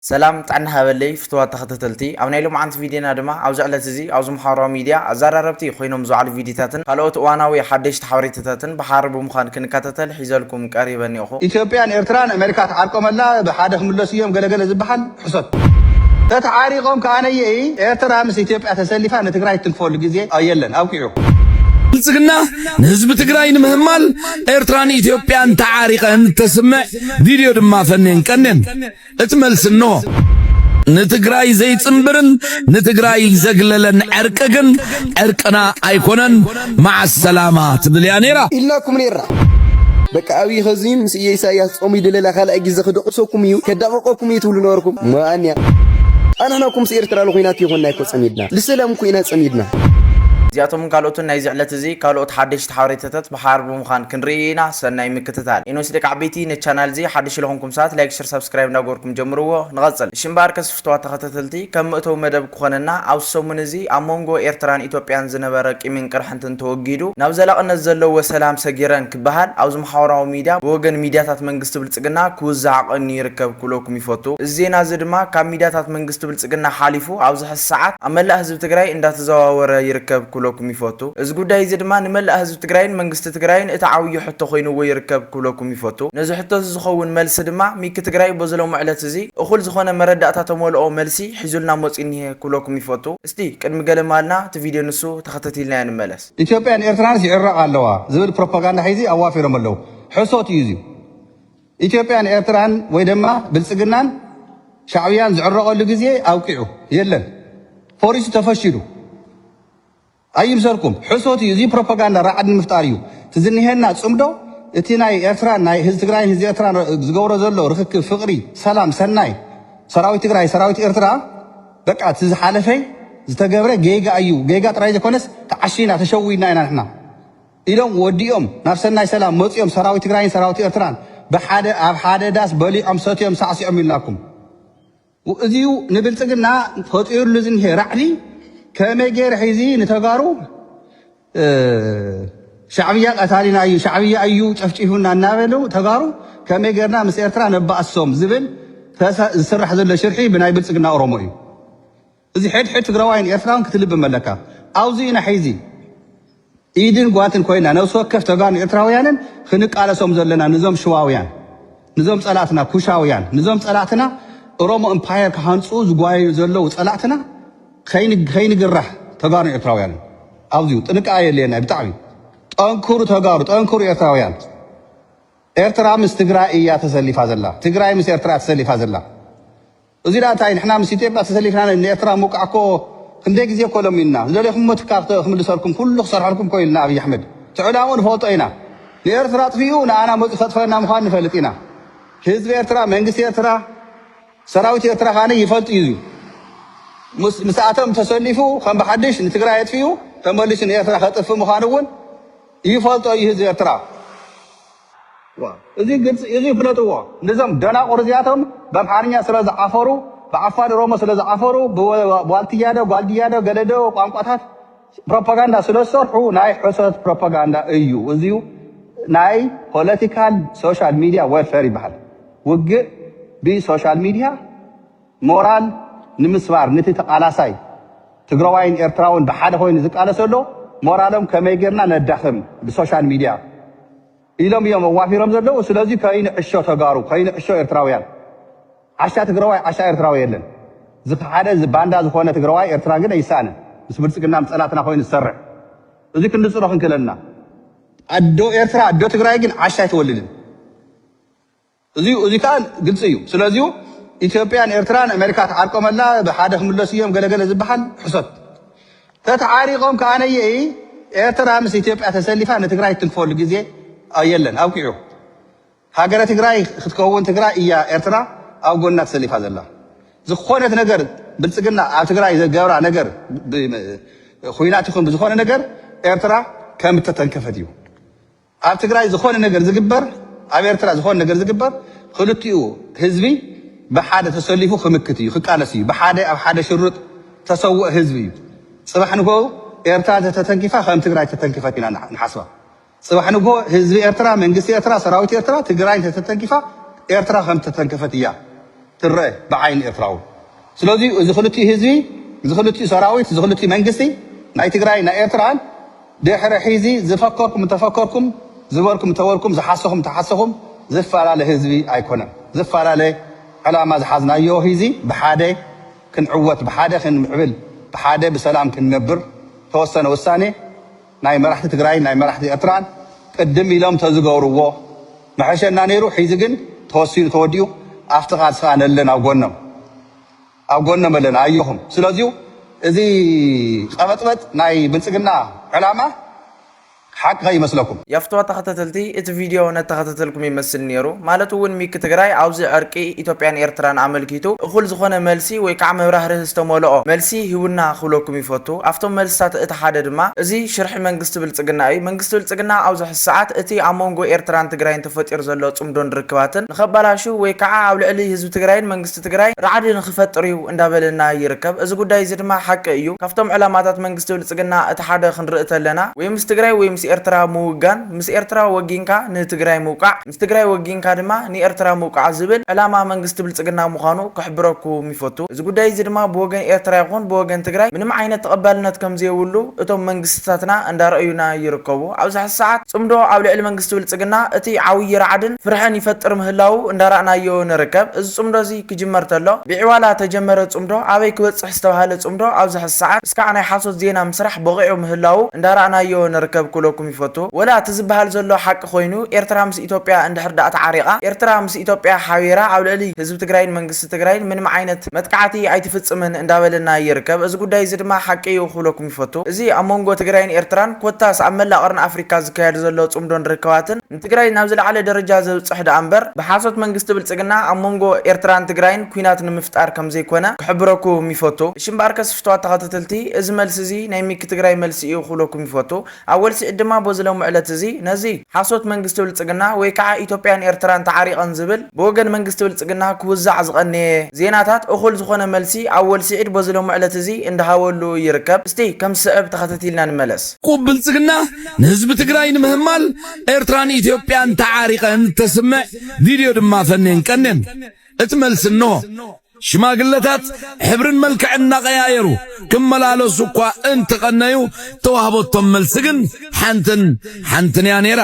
سلام تعنا هبلي فتوى تختتلتي أو نيلو معنت فيديونا دما أو زعلت زي أو زم حارة ميديا أزارربتي خوينهم زعل فيديوهاتن قالوت وانا ويا حدش تحوريتاتن بحارب ومخان كنكاتتل حيزلكم قريبا يخو إثيوبيا إيرتران أمريكا تعاركم الله بحادهم ملسيهم قلقل زبحان حصد تتعاريقهم كأنا يي إيرتران مس إثيوبيا تسلفها نتقرأي تنفول الجزية أيلن أو كيو بلصقنا نهزب تقرأي مهمال إيرتران إثيوبيا تعاريقا تسمع فيديو دما فنين كنن اتملس النو نتقرأي زي تنبرن نتقرأي زقللن عرققن عرقنا أيكونن مع السلامة تبليانيرا إلاكم نيرا بك أوي خزين سيئي ساياس أمي دللا خالق جزا خدقصوكم يو كدامقوكم يتولو نوركم ما أنيا أنا ناكم سيرترا لغيناتي هون نايكو سميدنا لسلام كوينات سميدنا زياتهم قالوتن ناي زعلت زي قالوت حدش تحوريتات بحارب ومخان كنرينا سناي مكتتال إنو سيدك عبيتي نتشانال زي حدش لهمكم ساعات لايك شير سبسكرايب ناغوركم جمروه نغزل شمبار كسفتوا تختتلتي كم اتو مدب كوننا او سومنزي امونغو ايرتران ايتوبيان زنبرق من قرحنتن توغيدو نابزلاقنا زلو وسلام سغيرن كبهال او زمحاوراو ميديا وغن ميدياتات منغست بلصقنا كوزاقني يركب كلوكم يفوتو الزينا زدما كام ميدياتات منغست بلصقنا حالفو او زح الساعات املا حزب تግራይ እንዳተዘዋወረ ይርከብ كلكم يفوتو از ጉዳይ زدمان ملأ حزب تግራይን መንግስት ትግራይን እታዓውዩ ሕቶ ኮይኑ ወይርከብ كلكم يفوتو ነዚ ሕቶ ዝኸውን መልስ ድማ ሚክ ትግራይ በዘለው ዕለት እዚ እኹል ዝኾነ መረዳእታ ተመልኦ መልሲ ሒዙልና ሞጽኒه كلكم يفوتو እስቲ ቅድሚ ገለማልና እቲ ቪድዮ ንሱ ተኸታቲልና እንመለስ ኢትዮጵያን ኤርትራን ሲዕረቕ ኣለዋ ዝብል ፕሮፓጋንዳ ሒዚ ኣዋፊሮም ኣለዉ ሕሶት እዩ እዚ ኢትዮጵያን ኤርትራን ወይ ድማ ብልጽግናን ሻዕብያን ዝዕረቐሉ ግዜ ኣውቂዑ የለን ፖሊስ ተፈሽሉ أيمسركم حسوتي زي بروباغندا رعد مفتاريو تزنيهنا صمدو اتي ناي إيرتران ناي حزب تግራይ حزب إيرتران زغورو زلو رክክብ ፍቅሪ ሰላም ሰናይ ሰራዊት ትግራይ ሰራዊት ኤርትራ በቃ ትዝሓለፈይ ዝተገብረ ጌጋ እዩ ጌጋ ጥራይ ዘኮነስ ተዓሺና ተሸዊና ኢና ንሕና ኢሎም ወዲኦም ናብ ሰናይ ሰላም መጽኦም ሰራዊት ትግራይን ሰራዊት ኤርትራን በሓደ ኣብ ሓደ ዳስ በሊዖም ሰትዮም ሳዕሲዖም ኢልናኩም እዚዩ ንብልጽግና ፈጢሩሉ ዝንሄ ራዕዲ كمجر حزي نتجارو شعبية قتالنا أيو شعبية أيو تفجيهنا النابلو تجارو كمجرنا مسيرتنا نبأ الصوم زبل فسرح ذل شرحي بناي بتسقنا أورومي إذا حد تجراوين إفران كتلب ملكا أو زينا حزي إيدين قواتن كوينا نوسوا كيف تجارن إتراويانا خنق على صوم زلنا نظام شواويان نظام صلاتنا كوشاويان نظام صلاتنا أورومو إمباير كهانسو زقاي زلوا صلاتنا خين جرح تجار إتراويان أوزيو تنقاي لينا بتعبي أنكر تجار أنكر إتراويان إرترا مستقرائية تسلي فازلا تقرأي مس إرترا تسلي فازلا وزيرا تاين إحنا مسيتبنا تسلي فينا إن إرترا مقعكو خندق زي كلام منا زي خم متكافت خم لسالكم كل خسر عليكم كويلنا أبي أحمد تعلمون فوتينا لإرترا تفيونا أنا متفتفنا مخان فلتينا حزب إرترا منجس إرترا سراوي إرترا خاني يفلت يزو مساعتهم تسلفوا خم بحدش نتقرأ يدفيو تمليش إرترا خطف مخانون يفلتوا يهز إرترا إذا قلت إذا بنتوا نظام دنا أرزياتهم بمحارنيا سلاز عفرو بعفار روما سلاز عفرو بوالتيادا والديادا قلدو وقامقاتات بروباغندا سلاز صرحو ناي حسد بروباغندا أيو وزيو ناي political social media welfare بحال وجه بي social media moral نمسوار نتي تقالاساي تقراوين إرتراون بحاده هوين زقالسلو مورالهم كميجرنا ندخم بسوشيال ميديا إلهم يوم وافيرهم زلو سلازي كاين عشو تجارو كاين عشو إرتراويان عشا تقراوي عشا إرتراوي لن زق حدا زباندا زخونة تقراوي إرتراجنا يسانه بس برسقنا مسألتنا هوين السرع ذيك النصرة كلنا أدو إرترا أدو تقراوي جن عشا تولدن زي كان قلتيو سلازيو إثيوبيان إيرتران أمريكا تعاركم الله بحادهم ملسيهم قلقل زبحان حصد تتعاريقهم كأنا يي إيرترا مس إثيوبيا تسلفها نتقرأي تنفول الجزية أيلن أو كيو هاجرة تقرأي خدكون تقرأي إيا إيرترا أو قلنا تسلف هذا الله زخونة نجر بلسقنا أو تقرأي إذا جورا نجر خويناتكم بزخونة نجر إيرترا كم تتنكفتيو أو تقرأي زخونة نجر زجبر أو إيرترا زخونة نجر زجبر خلتيو حزبي بحادة تسلفو خمكتي خكالسي بحادة أو حادة شروط تسوء حزبي صباح نقول إيرترا تتنكفها خم تقرأي تتنكفتنا نحسبها صباح نقول حزب إيرترا منجس إيرترا سراويت إيرترا تقرأي تتنكفها إيرترا خم تتنكفتيا ትረአ ብዓይኒ ኤርትራዊ ስለዚ እዚ ክልቲኡ ህዝቢ እዚ ክልቲኡ ሰራዊት እዚ ክልቲኡ መንግስቲ ናይ ትግራይ ናይ ኤርትራን ድሕሪ ሒዚ ዝፈከርኩም ተፈከርኩም ዝበልኩም ተበልኩም ዝሓሰኹም ተሓሰኹም ዝፈላለ ህዝቢ ኣይኮነን ዝፈላለ ዕላማ ዝሓዝናዮ ሒዚ ብሓደ ክንዕወት ብሓደ ክንዕብል ብሓደ ብሰላም ክንነብር ተወሰነ ውሳኔ ናይ መራሕቲ ትግራይ ናይ መራሕቲ ኤርትራን ቅድም ኢሎም ተዝገብርዎ መሐሸና ነይሩ ሒዚ ግን ተወሲኑ ተወዲኡ ኣብቲ ቃልስኻ ነለን ኣብ ጎኖም ኣለና ኣየኹም ስለዚሁ እዚ ቀበጥበጥ ናይ ብልፅግና ዕላማ حق غي مسلكم يفتوا تختتلتي ات فيديو نتختتلكم يمسل نيرو مالتو ميك تግራይ አውዚ አርቂ ኢትዮጵያን ኤርትራን አመልኪቱ እኹል ዝኾነ መልሲ ወይ ከዓ መብራህርህ ዝተመልኦ መልሲ ህውና ክብለኩም ይፈቱ አፍቶም መልሳት እቲ ሓደ ድማ እዚ ሽርሒ መንግስቲ ብልጽግና እዩ መንግስቲ ብልጽግና አውዚ ሰዓት እቲ አሞንጎ ኤርትራን ትግራይን ተፈጢር ዘሎ ጽምዶን ርክባትን ንኸባላሹ ወይ ከዓ ኣብ ልዕሊ ህዝቢ ትግራይን መንግስቲ ትግራይ ራዕዲ ንኽፈጥር እዩ እንዳበለና ይርከብ እዚ ጉዳይ እዚ ድማ ሓቂ እዩ ካብቶም ዕላማታት መንግስቲ ብልጽግና እቲ ሓደ ክንርኢ ተለና ወይ ምስ ትግራይ ወይ ምስ ኤርትራ ሙጋን ምስ ኤርትራ ወጊንካ ንትግራይ ሙቃዕ ምስ ትግራይ ወጊንካ ድማ ንኤርትራ ሙቃዕ ዝብል ዕላማ መንግስቲ ብልጽግና ምዃኑ ክሕብረኩም ይፈቱ እዚ ጉዳይ እዚ ድማ ብወገን ኤርትራ ይኹን ብወገን ትግራይ ምንም ዓይነት ተቐባልነት ከም ዘይብሉ እቶም መንግስትታትና እንዳረአዩና ይርከቡ ኣብዚ ሰዓት ጽምዶ ኣብ ልዕሊ መንግስቲ ብልጽግና እቲ ዓውይ ራዕድን ፍርሕን ይፈጥር ምህላው እንዳራእናዮ ንርከብ እዚ ጽምዶ እዚ ክጅመር ተሎ ብዕዋላ ተጀመረ ጽምዶ ኣበይ ክበጽሕ ዝተባሃለ ጽምዶ ኣብዚ ሰዓት እስካዕ ናይ ሓሶት ዜና ምስራሕ በቂዑ ምህላው እንዳራእናዮ ንርከብ ኩለኩም ይፈቱ ወላ ተዝበሃል ዘሎ ሓቂ ኮይኑ ኤርትራ ምስ ኢትዮጵያ እንድሕር ዳእታ ዓሪቃ ኤርትራ ምስ ኢትዮጵያ ሓቢራ ኣብ ልዕሊ ህዝቢ ትግራይን መንግስቲ ትግራይን ምንም ዓይነት መጥቃዕቲ ኣይትፍጽምን እንዳበለና ይርከብ እዚ ጉዳይ እዚ ድማ ሓቂ እዩ ኩለኩም ይፈቱ እዚ ኣብ መንጎ ትግራይን ኤርትራን ኮታስ ኣብ መላእ ቀርኒ ኣፍሪካ ዝካየድ ዘሎ ጽምዶን ርክባትን ንትግራይ ናብ ዝለዓለ ደረጃ ዘብጽሕ ዳ እምበር ብሓሶት መንግስቲ ብልጽግና ኣብ መንጎ ኤርትራን ትግራይን ኩናት ንምፍጣር ከም ዘይኮነ ክሕብረኩም ይፈቱ ሽምባር ከስፍቷ ተኸታተልቲ እዚ መልሲ እዚ ናይ ሚክ ትግራይ መልሲ እዩ ኩለኩም ይፈቱ ኣወልሲ ድማ በዝሎም ዕለት እዚ ነዚ ሓሶት መንግስቲ ብልጽግና ወይ ከዓ ኢትዮጵያን ኤርትራን ተዓሪቀን ዝብል ብወገን መንግስቲ ብልጽግና ክውዛዕ ዝቐነየ ዜናታት እኹል ዝኾነ መልሲ ኣወል ሲዒድ በዝሎም ዕለት እዚ እንዳሃወሉ ይርከብ እስቲ ከም ሰዕብ ተኸታቲልና ንመለስ ብልጽግና ንህዝቢ ትግራይ ንምህማል ኤርትራን ኢትዮጵያን ተዓሪቀን ተስምዕ ቪድዮ ድማ ፈነን ቀነን እትመልስኖ ሽማግለታት ሕብርን መልክዕና ቀያየሩ ክመላለሱ እኳ እንትቀነዩ ተዋህቦቶም መልስ ግን ሓንትን ያ ነይራ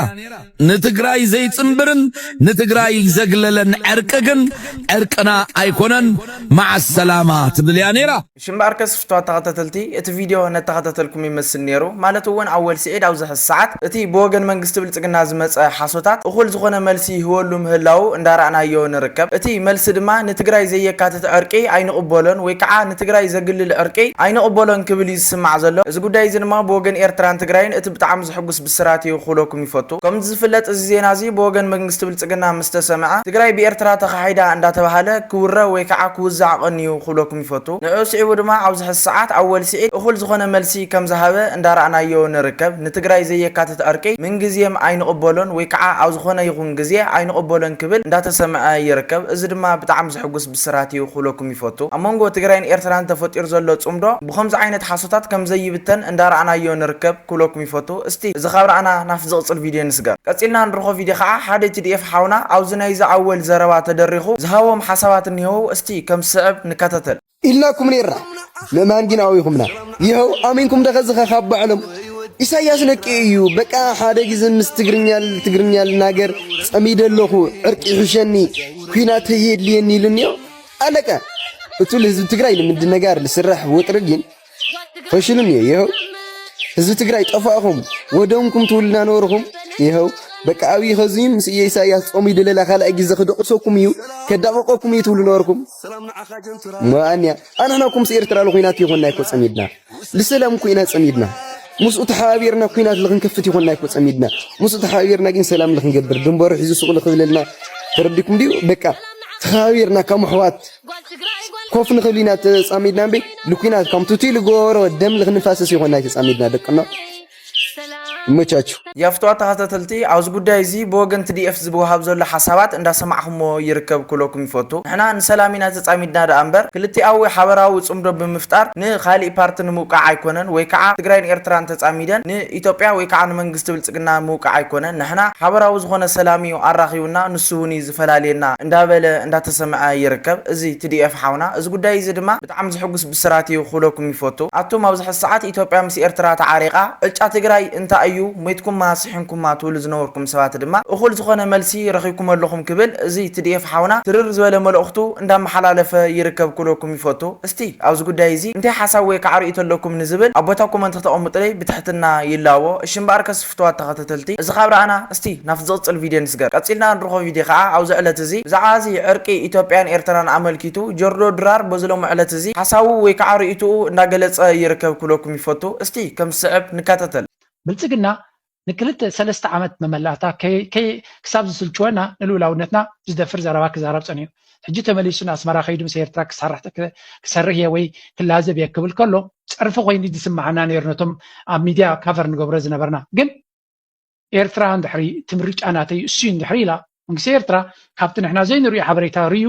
ንትግራይ ዘይጽምብርን ንትግራይ ዘግለለን ዕርቅ ግን ዕርቅና ኣይኮነን ማዕ ሰላማ ትብል ያ ነይራ ሽምባር ከስፍቷ ተኸታተልቲ እቲ ቪድዮ ነተኸታተልኩም ይመስል ነይሩ ማለት እውን ኣወል ሲዒድ ኣብዚ ሰዓት እቲ ብወገን መንግስቲ ብልጽግና ዝመፀ ሓሶታት እኹል ዝኾነ መልሲ ይህወሉ ምህላው እንዳራእናዮ ንርከብ እቲ መልሲ ድማ ንትግራይ ዘየካትት ዕርቂ ኣይንቕበሎን ወይ ከዓ ንትግራይ ዘግልል ዕርቂ ኣይንቕበሎን ክብል ይስማዕ ዘሎ እዚ ጉዳይ እዚ ድማ ብወገን ኤርትራን ትግራይን እቲ ብጣዕሚ ዝሕጉስ ብስራት እዩ ኩለኩም ይፈቱ ከምዚ ዝፍለጥ እዚ ዜና እዚ ብወገን መንግስቲ ብልጽግና ምስተሰምዐ ትግራይ ብኤርትራ ተኻሒዳ እንዳተባሃለ ክውረ ወይ ከዓ ክውዛዕ ቀንዩ ኩለኩም ይፈቱ ንዑ ስዒቡ ድማ ኣብዚ ሰዓት ኣወል ሲዒድ እኹል ዝኾነ መልሲ ከም ዝሃበ እንዳራእናዮ ንርከብ ንትግራይ ዘየካትት ዕርቂ ምንግዜም ኣይንቕበሎን ወይ ከዓ ኣብ ዝኾነ ይኹን ግዜ ኣይንቕበሎን ክብል እንዳተሰምዐ ይርከብ እዚ ድማ ብጣዕሚ ዝሕጉስ ብስራት እዩ ኩለኩም ይፈቱ ኣመንጎ ትግራይን ኤርትራን ተፈጢር ዘሎ ጽምዶ ብኸምዚ ዓይነት ሓሶታት ከም ዘይብተን እንዳራእናዮ ንርከብ ኩለኩም ይፈቱ እስቲ እዚ ኸብራና ናፍ ዝቕጽል ቪድዮ ንስገር ቀፂልና ንርኾ ቪድዮ ከዓ ሓደ TDF ሓውና ኣብዚ ናይ ዝዓወል ዘረባ ተደሪኹ ዝሃቦም ሓሳባት እንሂው እስቲ ከም ስዕብ ንከታተል ኢልናኩም ነይርና ንማን ግን ኣዊኹምና ይኸው ኣሚንኩም ደኸዝኸ ካብ ባዕሎም ኢሳያስ ነቂ እዩ በቃ ሓደ ግዜ ምስ ትግርኛ ልናገር ጸሚደ ኣለኹ ዕርቂ ሕሸኒ ኩናት የድልየኒ ኢሉንዮ አለቀ እቱል ህዝብ ትግራይ ለምንድን ነገር ልስራሕ ወጥርግን ፈሽሉን ይኸው ህዝብ ትግራይ ጠፋኹም ወደምኩም ትውልና ኖርኩም ይኸው በቃ አዊ ኸዚም ኢሳያስ ጾም ይደለላ ካልአ ግዜ ክደቅሶኩም እዩ ከዳቆቁም ይትውሉ ኖርኩም ማንያ አናናኩም ኤርትራ ለኹይናት ይኾና ይኮ ጸሚድና ለሰላም ኩይና ጸሚድና ሙስኡ ተሓቢርና ኩይናት ለኽንከፍት ይኾና ይኮ ጸሚድና ሙስኡ ተሓቢርና ግን ሰላም ለኽንገብር ድንበሩ ሒዙ ሱቅ ለኽብለልና ተረዲኩም ዲዩ በቃ ተሓቢርና ከም ሕዋት ኮፍ ንኽብሊና ተጻሚድና ቤ ልኩይናት ከም ቱቲ ልጎሮ ደም ለኽንፋሰስ ይኾና ተጻሚድና ደቅና ይመቻችሁ። የፍትዋ ተኸታተልቲ ኣብዚ ጉዳይ እዚ ብወገን TDF ዝወሃብ ዘሎ ሓሳባት እንዳሰማዕኹሞ ይርከብ ኩለኩም ይፈቱ ንሕና ንሰላም ኢና ተጻሚድና ዳ እምበር ክልቲኣዊ ሓበራዊ ጽምዶ ብምፍጣር ንኻሊእ ፓርቲ ንምውቃዕ ኣይኮነን ወይ ከዓ ትግራይን ኤርትራን ተጻሚደን ንኢትዮጵያ ወይ ከዓ ንመንግስቲ ብልጽግና ምውቃዕ ኣይኮነን ንሕና ሓበራዊ ዝኾነ ሰላም እዩ ኣራኺቡና ንሱ እውን ዝፈላለየና እንዳበለ እንዳተሰምዐ ይርከብ እዚ TDF ሓውና እዚ ጉዳይ እዚ ድማ ብጣዕሚ ዝሕጉስ ብስራት እዩ ኩለኩም ይፈቱ ኣቶም ኣብዚ ሰዓት ኢትዮጵያ ምስ ኤርትራ ተዓሪቃ እጫ ትግራይ እንታይ እዩ ሞይትኩም ማስሕንኩም ማትውሉ ዝነበርኩም ሰባት ድማ እኹል ዝኾነ መልሲ ረኺብኩም ኣለኹም ክብል እዚ TDF ሓውና ትርር ዝበለ መልእኽቱ እንዳመሓላለፈ ይርከብ ኩለኩም ይፈቱ እስቲ ኣብዚ ጉዳይ እዚ እንታይ ሓሳብ ወይ ከዓ ርእይቶ ኣለኩም ንዝብል ኣቦታ ኮመንት ተቐምጡለይ ብትሕትና ይላዎ እሽምባር ከስፍትዋ ተኸታተልቲ እዚ ካብራና እስቲ ናብ ዝቕፅል ቪድዮ ንስገር ቀፂልና ንርኾ ቪድዮ ከዓ ኣብዚ ዕለት እዚ ብዛዕባ እዚ ዕርቂ ኢትዮጵያን ኤርትራን ኣመልኪቱ ጆርዶ ድራር በዝሎም ዕለት እዚ ሓሳቡ ወይ ከዓ ርእይቱኡ እንዳገለጸ ይርከብ ኩለኩም ይፈቱ እስቲ ከም ስዕብ ንከታተል ብልጽግና ንክልተ 3 ዓመት መመላእታ ክሳብ ዝስልችወና ንልኡላውነትና ዝደፍር ዘረባ ክዛረብ ጸኒዩ ሕጂ ተመሊሱና ኣስመራ ኸይዱ ምስ ኤርትራ ክሰርሕ ወይ ክላዘብ ክብል ከሎ ፀርፊ ኮይኑ ዝስማዓና ነይሩ ነቶም ኣብ ሚድያ ካቨር ንገብሮ ዝነበርና ግን ኤርትራ እንድሕሪ ትምርጫ ናተይ እሱ እንድሕሪ ኢላ መንግስቲ ኤርትራ ካብቲ ንሕና ዘይንሪኦ ሓበሬታ ርዩ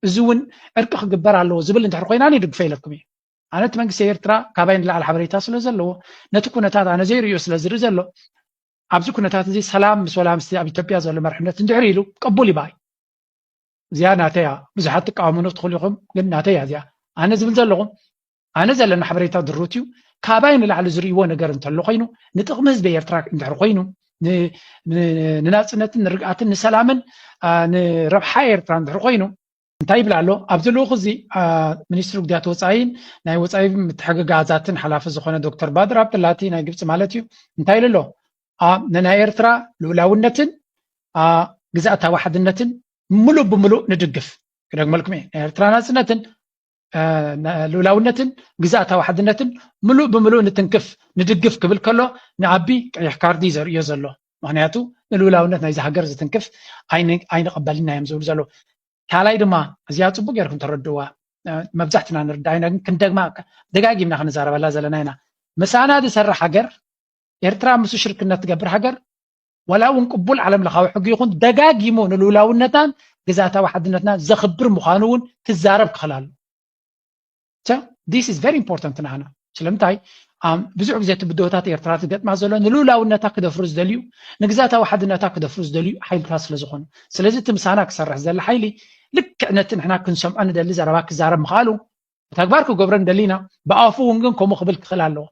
እዚ እውን ዕርቂ ክግበር ኣለዎ ዝብል እንድሕሪ ኮይና ንድግፈ ኢለኩም እየ ኣነ እቲ መንግስቲ ኤርትራ ካባይ ንላዕሊ ሓበሬታ ስለ ዘለዎ ነቲ ኩነታት ኣነ ዘይርዮ ስለ ዝርኢ ዘሎ ኣብዚ ኩነታት እዚ ሰላም ምስ ወላ ምስ ኣብ ኢትዮጵያ ዘሎ መርሕነት እንድሕሪ ኢሉ ቅቡል ይባይ እዚኣ ናተያ ብዙሓት ትቃወሙኑ ትኽእሉ ኢኹም ግን ናተያ እዚኣ ኣነ ዝብል ዘለኹ ኣነ ዘለና ሓበሬታ ድሩት እዩ ካባይ ንላዕሊ ዝርእይዎ ነገር እንተሎ ኮይኑ ንጥቕሚ ህዝቢ ኤርትራ እንድሕሪ ኮይኑ ንናፅነትን ንርግኣትን ንሰላምን ንረብሓ ኤርትራ እንድሕሪ ኮይኑ እንታይ ይብል ኣሎ ኣብዚ ልኡኽ እዚ ሚኒስትሪ ጉዳያት ወፃኢን ናይ ወፃኢ ምትሕግጋዛትን ሓላፊ ዝኾነ ዶክተር ባድር ኣብጥላቲ ናይ ግብፂ ማለት እዩ እንታይ ኢሉ ኣሎ ንናይ ኤርትራ ልኡላውነትን ግዛእታዊ ሓድነትን ሙሉእ ብምሉእ ንድግፍ ክደግመልኩም እየ ናይ ኤርትራ ናፅነትን ልኡላውነትን ግዛእታዊ ሓድነትን ሙሉእ ብምሉእ ንትንክፍ ንድግፍ ክብል ከሎ ንዓቢ ቀይሕ ካርዲ ዘርእዮ ዘሎ ምክንያቱ ንልኡላውነት ናይዚ ሃገር ዝትንክፍ ኣይንቐበልና እዮም ዝብሉ ዘሎ ካልኣይ ድማ እዚኣ ፅቡቅ ጌርኩም ተረድዋ መብዛሕትና ንርዳእ ኢና ግን ክንደግማ ደጋጊምና ክንዛረበላ ዘለና ኢና ምሳና ዝሰርሕ ሃገር ኤርትራ ምስ ሽርክነት ትገብር ሃገር ወላ እውን ቅቡል ዓለም ለኻዊ ሕጊ ይኹን ደጋጊሙ ንልኡላውነታን ግዛእታዊ ሓድነትና ዘኽብር ምዃኑ እውን ክዛረብ ክኽእል ኣሎ this is very important ንሓና ስለምንታይ ብዙሕ ግዜ እቲ ብድሆታት ኤርትራ ትገጥማ ዘሎ ንልኡላውነታ ክደፍሩ ዝደልዩ ንግዛእታዊ ሓድነታ ክደፍሩ ዝደልዩ ሓይልታት ስለ ዝኾኑ ስለዚ እቲ ምሳና ክሰርሕ ዘላ ሓይሊ ልክዕ ነቲ ንሕና ክንሰምዖ ንደሊ ዘረባ ክዛረብ ምኽኣሉ ብተግባር ክገብሮ ንደሊና ብኣፉ እውን ግን ከምኡ ክብል ክኽእል ኣለዎ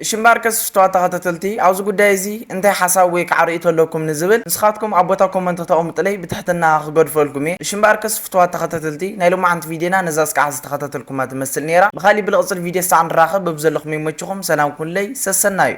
ሽምባር ከስፍትዋ ተኸታተልቲ ኣብዚ ጉዳይ እዚ እንታይ ሓሳብ ወይ ከዓ ርእይቶ ኣለኩም ንዝብል ንስኻትኩም ኣብ ቦታ ኮመንት ተቐምጡለይ ብትሕትና ክገድፈልኩም እየ ሽምባር ከስፍትዋ ተኸታተልቲ ናይ ሎማዓንቲ ቪድዮና ነዛ ስካዓ ዝተኸታተልኩማ ትመስል ነይራ ብኻሊእ ብልቕፅል ቪድዮ ሳዕ ንራኸብ በብዘለኹም ይመችኹም ሰላም ኩለይ ሰሰና እዩ